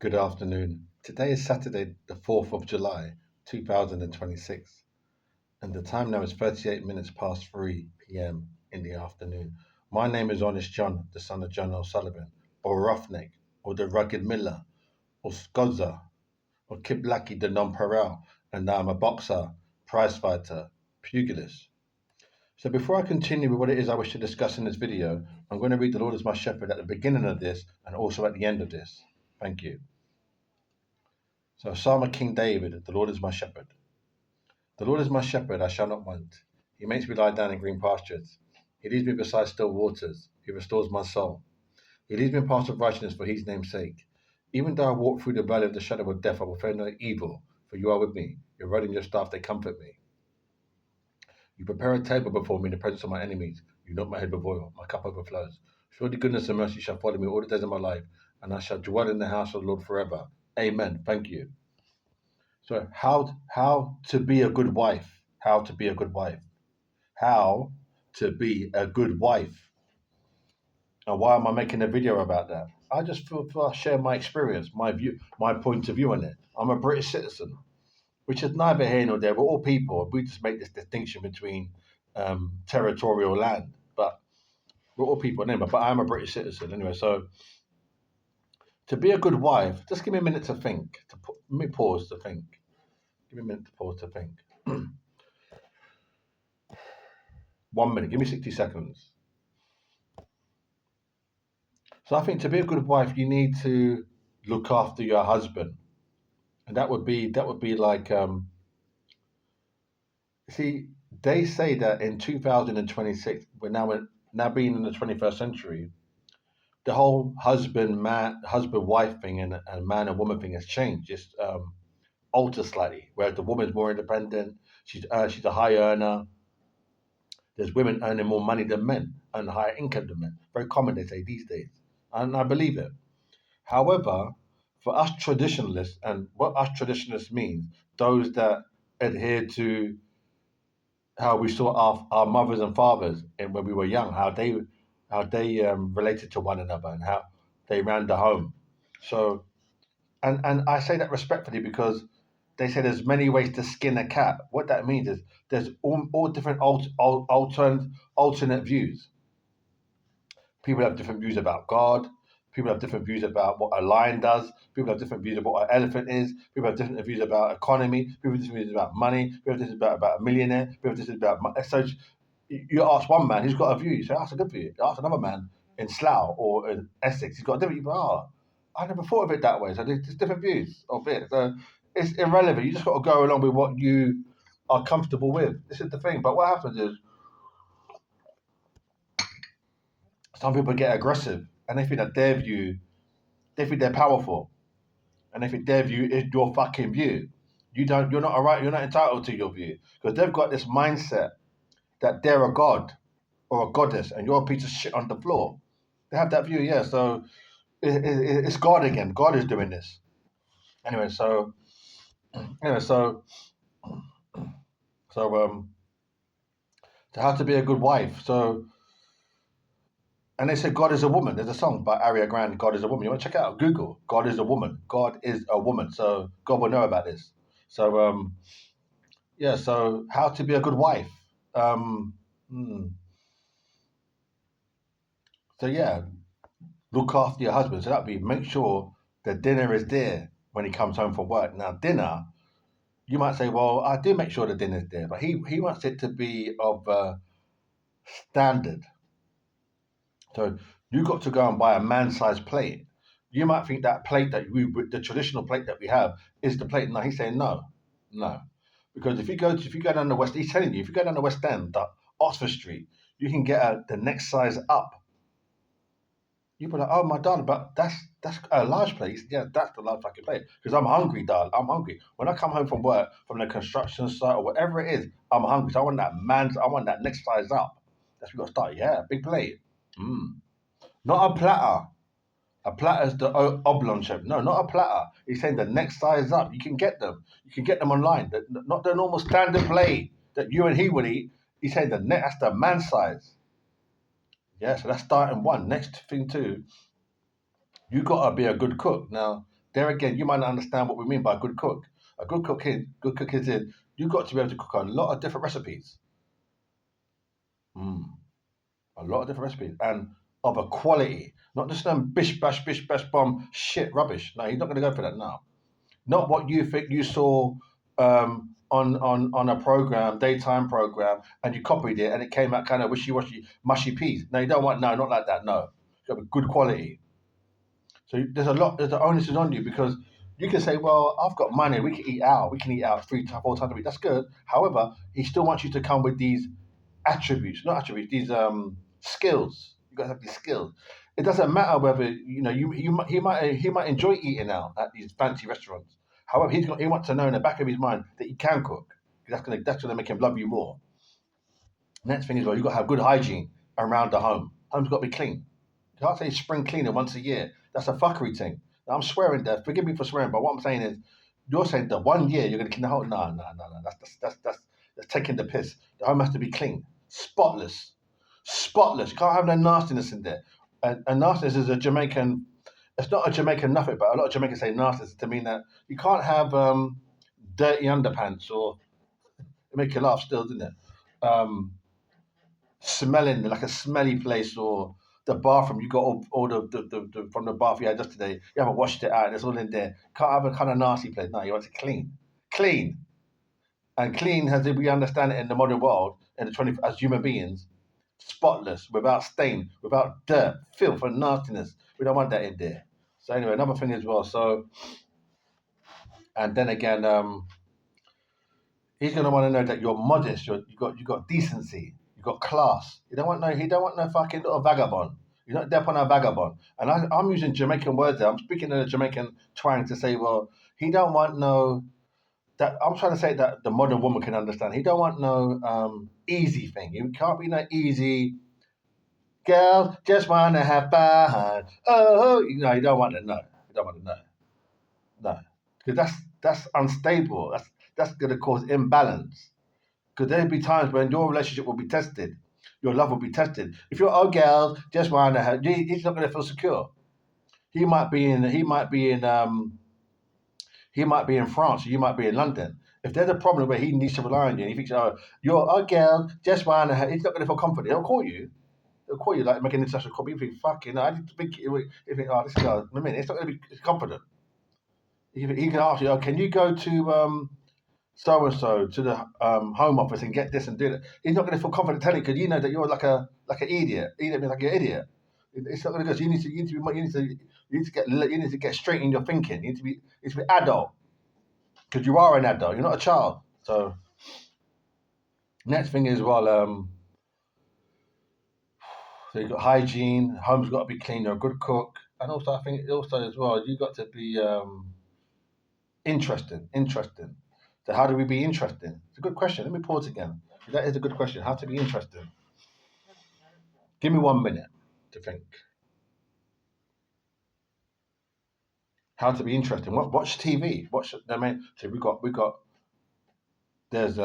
Good afternoon. Today is Saturday, the 4th of July, 2026, and the time now is 38 minutes past 3 p.m. in the afternoon. My name is Honest John, the son of John O'Sullivan, or Roughneck, or the Rugged Miller, or Scozza, or Kiblaki the Nonpareil, and now I'm a boxer, prize fighter, pugilist. So before I continue with what it is I wish to discuss in this video, I'm going to read the Lord is my shepherd at the beginning of this and also at the end of this. Thank you. So Psalm of King David, the Lord is my shepherd. The Lord is my shepherd, I shall not want. He makes me lie down in green pastures. He leads me beside still waters. He restores my soul. He leads me in paths of righteousness for his name's sake. Even though I walk through the valley of the shadow of death, I will fear no evil, for you are with me. Your rod and your staff, they comfort me. You prepare a table before me in the presence of my enemies. You knock my head with oil. My cup overflows. Surely goodness and mercy shall follow me all the days of my life, and I shall dwell in the house of the Lord forever. Amen. Thank you. So how to be a good wife? How to be a good wife? How to be a good wife? And why am I making a video about that? I just feel I share my experience, my view, my point of view on it. I'm a British citizen, which is neither here nor there. We're all people. We just make this distinction between territorial land, but we're all people anyway. But I'm a British citizen anyway. So to be a good wife, just give me a minute to think. Let me pause to think. Give me a minute to pause to think. 1 minute. Give me 60 seconds. So I think to be a good wife, you need to look after your husband, and that would be like see, they say that in 2026, we're now being in the 21st century, the whole husband wife thing and man and woman thing has changed. It's altered slightly, whereas the woman's more independent. She's a high earner. There's women earning more money than men and higher income than men. Very common, they say these days, and I believe it. However, for us traditionalists, and what us traditionalists means, those that adhere to how we saw our mothers and fathers and when we were young, how they related to one another and how they ran the home. So, and I say that respectfully because they say there's many ways to skin a cat. What that means is there's all different alternate views. People have different views about God. People have different views about what a lion does. People have different views about what an elephant is. People have different views about economy. People have different views about money. People have different views about a millionaire. People have different views about so you ask one man, he's got a view. You say, "Oh, that's a good view." You ask another man in Slough or in Essex, he's got a different view. Oh, I never thought of it that way. So there's different views of it. So it's irrelevant. You just got to go along with what you are comfortable with. This is the thing. But what happens is some people get aggressive and they think that their view, they think they're powerful, and they think their view is your fucking view. You're not alright. You're not entitled to your view because they've got this mindset that they're a god or a goddess, and you're a piece of shit on the floor. They have that view, yeah. So it's God again. God is doing this anyway. Anyway, so so um, so how to be a good wife. So and they say God is a woman. There's a song by Ariana Grande, God is a woman. You want to check it out? Google God is a woman. God is a woman. So God will know about this. So yeah. So how to be a good wife. Um, hmm. So yeah, look after your husband. So that'd be make sure the dinner is there when he comes home from work. Now dinner, you might say, well, I do make sure the dinner's there, but he wants it to be of standard. So you got to go and buy a man-sized plate. You might think that plate the traditional plate that we have, is the plate. No, he's saying no, no, because if you go down the west, he's telling you if you go down the West End, Oxford Street, you can get the next size up. You be like, oh my darling, but that's a large plate. Yeah, that's the large fucking plate. Because I'm hungry, darling. I'm hungry. When I come home from work, from the construction site or whatever it is, I'm hungry. So I want that next size up. That's where we got to start. Yeah, big plate. Mm. Not a platter. A platter is the oblong shape. No, not a platter. He's saying the next size up. You can get them. You can get them online. Not the normal standard plate that you and he would eat. He's saying that's the man size. Yeah, so that's starting one. Next thing too, you gotta be a good cook. Now, there again, you might not understand what we mean by a good cook. A good cook is in, you've got to be able to cook a lot of different recipes. Mm, a lot of different recipes and of a quality, not just some bish bash bomb shit rubbish. No, you're not going to go for that now. Not what you think you saw on a program, daytime program, and you copied it and it came out kind of wishy washy, mushy peas. No, you don't want no, not like that. No, it's got to be good quality. So there's the onus is on you because you can say, well, I've got money, we can eat out three, four times a week. That's good. However, he still wants you to come with these attributes, not attributes, these skills. You got to have these skills. It doesn't matter whether he might enjoy eating out at these fancy restaurants. However, he wants to know in the back of his mind that he can cook. That's gonna make him love you more. Next thing is, well, you got to have good hygiene around the home. Home's got to be clean. You can't say spring cleaner once a year. That's a fuckery thing. Now, I'm swearing there. Forgive me for swearing, but what I'm saying is, you're saying that 1 year you're going to clean the whole. No, no, no, no. That's taking the piss. The home has to be clean, spotless, spotless. You can't have no nastiness in there. And nastiness is a Jamaican. It's not a Jamaican nothing, but a lot of Jamaicans say nastiness to mean that you can't have dirty underpants or it make you laugh still, doesn't it? Um, Smelling like a smelly place or the bathroom you got all the from the bath you had yesterday you haven't washed it out and it's all in there, can't have a kind of nasty place. No, you want it clean and clean as we understand it in the modern world in the 20 as human beings, spotless, without stain, without dirt, filth and nastiness. We don't want that in there. So anyway, another thing as well, so and then again he's gonna want to know that you're modest. You got decency. You got class. You don't want no. He don't want no fucking little vagabond. You're not there on a vagabond. And I'm using Jamaican words there. I'm speaking in a Jamaican twang to say, well, he don't want no. That I'm trying to say that the modern woman can understand. He don't want no easy thing. You can't be no easy girl. Just wanna have fun. Oh, you don't want it. No, you don't want it. No, no, because that's unstable. That's going to cause imbalance. Because there'll be times when your relationship will be tested, your love will be tested. If you're oh girl, just wanna have, he's not going to feel secure. He might be in France, or you might be in London. If there's a problem where he needs to rely on you, and he thinks, oh, you're oh girl, just wanna have, he's not going to feel confident. He'll call you. He'll call you like making an international call. You think, fucking, I need to think. You think, oh, this guy. I mean, it's not going to be confident. He can ask you, oh, can you go to so and so to the home office and get this and do that. He's not going to feel confident telling you because you know that you're like an idiot. Idiot means like you're an idiot. It's not going to go. So you need to get straight in your thinking. You need to be adult because you are an adult. You're not a child. So next thing is well, so you've got hygiene. Home's got to be clean. You're a good cook, and also I think also as well you got to be interesting. Interesting. So how do we be interesting? It's a good question. Let me pause again. That is a good question. How to be interesting? Give me 1 minute to think. How to be interesting? Watch TV. Watch. I mean, so we got. There's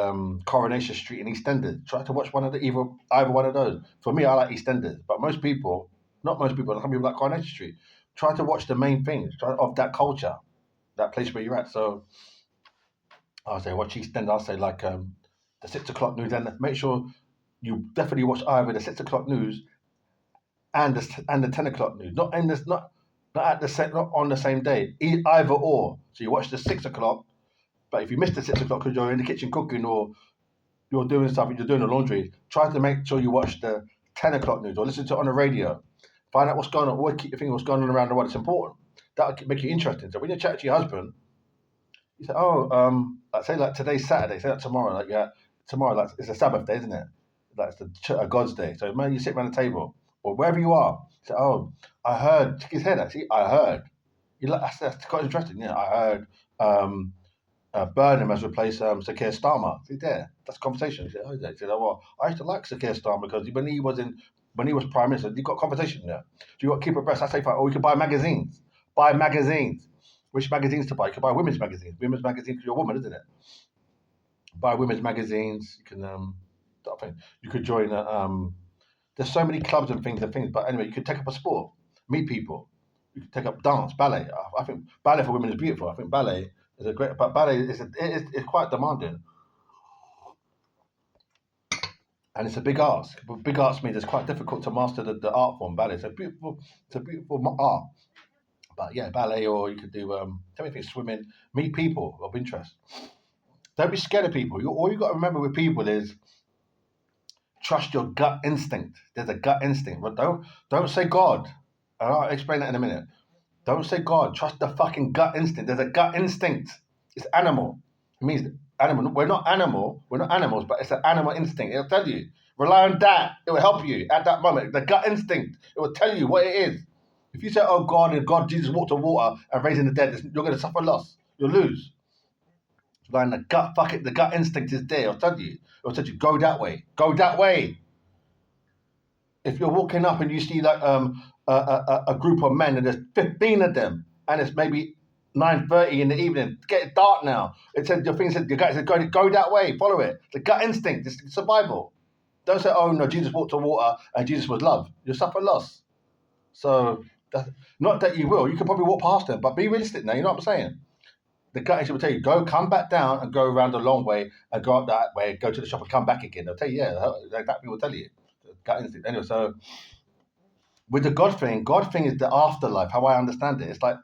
Coronation Street in EastEnders. Try to watch one of the either one of those. For me, I like EastEnders, but most people, not most people, some people like Coronation Street. Try to watch the main things of that culture, that place where you're at. So I'll say watch EastEnders. I'll say like the 6 o'clock news, and make sure you definitely watch either the 6 o'clock news and the 10 o'clock news. Not in this, not at the not on the same day. Either or. So you watch the 6 o'clock, but if you miss the 6 o'clock because you're in the kitchen cooking or you're doing stuff, you're doing the laundry, try to make sure you watch the 10 o'clock news or listen to it on the radio. Find out what's going on. What keep you thinking what's going on around the world. It's important. That'll make you interesting. So when you chat to your husband, you say, "Oh, like say like today's Saturday. Say like tomorrow. Like yeah, tomorrow like it's a Sabbath day, isn't it? Like it's a God's day. So man, you sit around the table or wherever you are. Say, oh, I heard. Check his head. Actually, I heard. You like that's quite interesting. Yeah, I heard. Burnham has replaced Sir Keir Starmer. See there, that's a conversation. He said, oh, he said, oh, well, I used to like Sir Keir Starmer because when he was prime minister, you got conversation there. So you got to keep abreast. I say, oh, you can buy magazines. Buy magazines. Which magazines to buy? You can buy women's magazines. Women's magazines because you're a woman, isn't it? Buy women's magazines. You can you could join. There's so many clubs and things. But anyway, you could take up a sport, meet people. You can take up dance, ballet. I think ballet for women is beautiful. I think ballet is a great, but ballet is quite demanding, and it's a big art. But big arts means it's quite difficult to master the art form ballet. It's a beautiful art. But yeah, ballet, or you could do anything, swimming, meet people of interest. Don't be scared of people. All you got to remember with people is trust your gut instinct. There's a gut instinct. But don't say God. And I'll explain that in a minute. Don't say God. Trust the fucking gut instinct. There's a gut instinct. It's animal. It means animal. We're not animal. We're not animals, but it's an animal instinct. It'll tell you. Rely on that. It will help you at that moment. The gut instinct. It will tell you what it is. If you say, "Oh God," and God, Jesus walked on water and raising the dead, you're going to suffer loss. You'll lose. Like the gut, fuck it. The gut instinct is there. It'll tell you. It'll tell you, go that way. Go that way. If you're walking up and you see like a group of men and there's 15 of them and it's maybe 9:30 in the evening, it's getting dark now. It said your thing said your gut said go that way, follow it. The gut instinct, it's survival. Don't say, oh no, Jesus walked on water and Jesus was love. You'll suffer loss. So not that you will, you could probably walk past them, but be realistic now, you know what I'm saying? The gut instinct will tell you, come back down and go around the long way and go up that way, go to the shop and come back again. They'll tell you, yeah, that people will tell you. Gut instinct. Anyway, so with the God thing is the afterlife, how I understand it. It's like,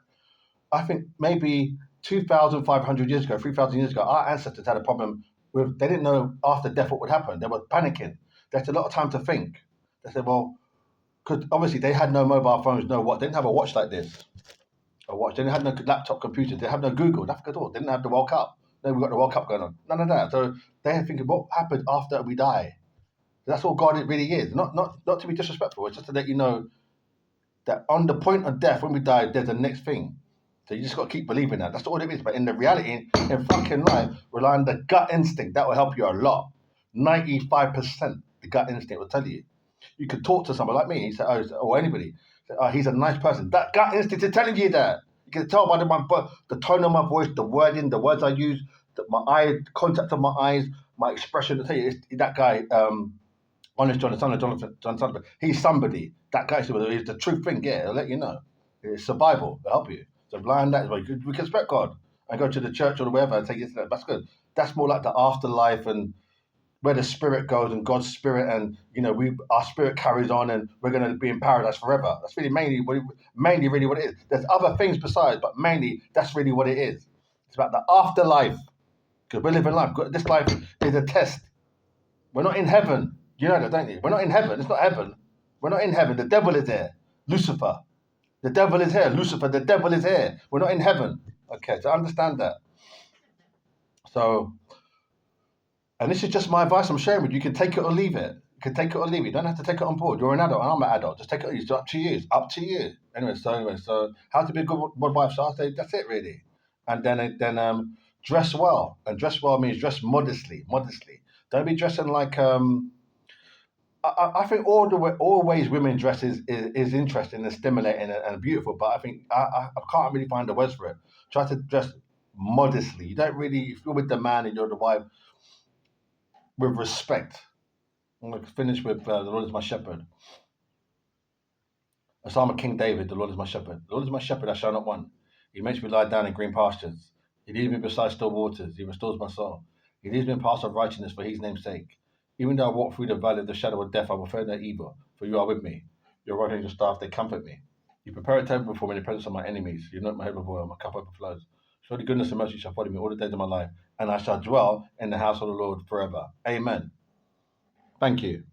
I think maybe 2,500 years ago, 3,000 years ago, our ancestors had a problem with, they didn't know after death what would happen. They were panicking. They had a lot of time to think. They said, well, because obviously they had no mobile phones, no what. They didn't have a watch like this. A watch. They didn't have no laptop computers. They had no Google, nothing at all. They didn't have the World Cup. No, we got the World Cup going on. None of that. So they're thinking, what happens after we die? That's all God it really is. Not to be disrespectful. It's just to let you know that on the point of death, when we die, there's a next thing. So you just got to keep believing that. That's all it is. But in the reality, in fucking life, rely on the gut instinct. That will help you a lot. 95%, the gut instinct will tell you. You could talk to someone like me. He said, or anybody. Say, oh, he's a nice person. That gut instinct is telling you that. You can tell by the tone of my voice, the wording, the words I use, my eye, contact of my eyes, my expression. To tell you, it's that guy. Honest John, the son of Jonathan, he's somebody. That guy is the true thing. Yeah, it'll let you know. It's survival. It'll help you. So blind that is why we can respect God and go to the church or wherever and take it to that. That's good. That's more like the afterlife and where the spirit goes and God's spirit and our spirit carries on and we're going to be in paradise forever. That's really mainly really what it is. There's other things besides, but mainly that's really what it is. It's about the afterlife because we're living life. This life is a test. We're not in heaven. You know that, don't you? We're not in heaven. It's not heaven. We're not in heaven. The devil is there. Lucifer. The devil is here. Lucifer, the devil is here. We're not in heaven. Okay, so understand that. So, and this is just my advice I'm sharing with you. You can take it or leave it. You can take it or leave it. You don't have to take it on board. You're an adult and I'm an adult. Just take it. It's up to you. It's up to you. Anyway, so how to be a good wife? So I say that's it really. And then dress well. And dress well means dress modestly. Modestly. Don't be dressing like I think all ways women dress is interesting and stimulating and beautiful, but I think I can't really find the words for it. Try to dress modestly. You don't really, if you're with the man and you're the wife, with respect. I'm going to finish with the Lord is my shepherd. A psalm of King David, the Lord is my shepherd. The Lord is my shepherd, I shall not want. He makes me lie down in green pastures. He leads me beside still waters. He restores my soul. He leads me in paths of righteousness for his name's sake. Even though I walk through the valley of the shadow of death, I will fear no evil, for you are with me. Your rod and your staff, they comfort me. You prepare a table before me in the presence of my enemies. You anoint my head with oil, my cup overflows. Surely goodness and mercy shall follow me all the days of my life, and I shall dwell in the house of the Lord forever. Amen. Thank you.